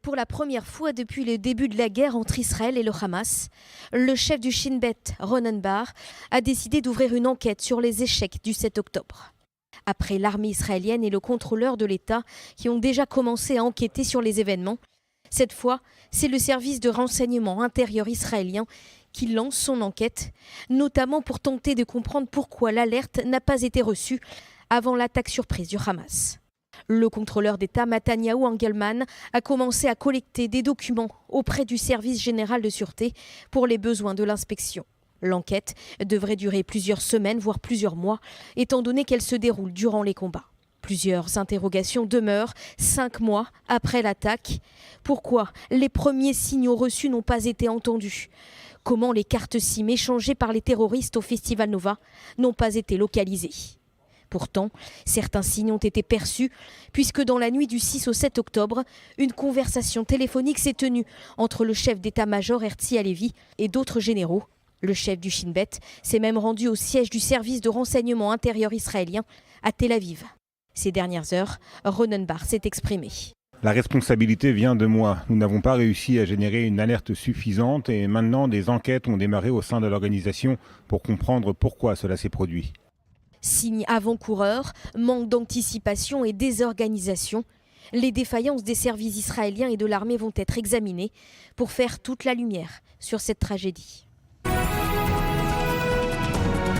Pour la première fois depuis le début de la guerre entre Israël et le Hamas, le chef du Shin Bet, Ronen Bar, a décidé d'ouvrir une enquête sur les échecs du 7 octobre. Après l'armée israélienne et le contrôleur de l'État qui ont déjà commencé à enquêter sur les événements, cette fois, c'est le service de renseignement intérieur israélien qui lance son enquête, notamment pour tenter de comprendre pourquoi l'alerte n'a pas été reçue avant l'attaque surprise du Hamas. Le contrôleur d'État Mataniahu Engelman a commencé à collecter des documents auprès du service général de sûreté pour les besoins de l'inspection. L'enquête devrait durer plusieurs semaines, voire plusieurs mois, étant donné qu'elle se déroule durant les combats. Plusieurs interrogations demeurent 5 mois après l'attaque. Pourquoi les premiers signaux reçus n'ont pas été entendus? Comment les cartes SIM échangées par les terroristes au Festival Nova n'ont pas été localisées? Pourtant, certains signes ont été perçus puisque dans la nuit du 6 au 7 octobre, une conversation téléphonique s'est tenue entre le chef d'état-major Herzi Halevi et d'autres généraux. Le chef du Shin Bet s'est même rendu au siège du service de renseignement intérieur israélien à Tel Aviv. Ces dernières heures, Ronen Bar s'est exprimé. La responsabilité vient de moi. Nous n'avons pas réussi à générer une alerte suffisante et maintenant des enquêtes ont démarré au sein de l'organisation pour comprendre pourquoi cela s'est produit. Signe avant-coureur, manque d'anticipation et désorganisation. Les défaillances des services israéliens et de l'armée vont être examinées pour faire toute la lumière sur cette tragédie.